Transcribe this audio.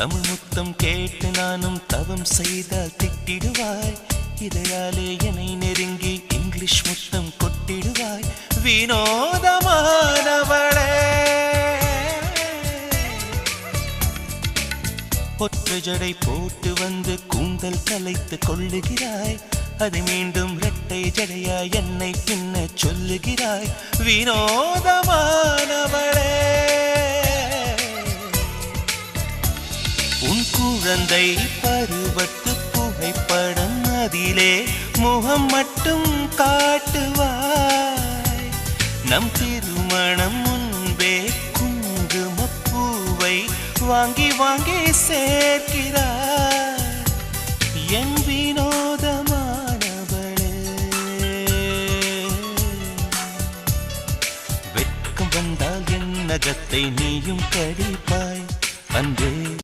தமிழ் முத்தம் கேட்டு நானும் தவம் செய்தால் திட்டிடுவாய். இதழாலே என்னை நெருங்கி இங்கிலீஷ் முத்தம் கொட்டிடுவாய். வினோதமானவளே, ஒற்றை ஜடை போட்டு வந்து கூந்தல் கலைத்து கொள்ளுகிறாய். அதை மீண்டும் இரட்டை ஜடையாய் என்னை பின்ன சொல்லுகிறாய். வினோதமானவளே, உன் குழந்தை பருவத்து புகைப்படம் அதிலே முகம் மட்டும் காட்டுவாய். நம் திருமணம் முன்பே குங்குமப்பூவை வாங்கி வாங்கி சேர்க்கிறாய். என் வினோதமானவளே, வெட்கம் வந்தால் என் நகத்தை நீயும் கடிப்பாய். அன்பே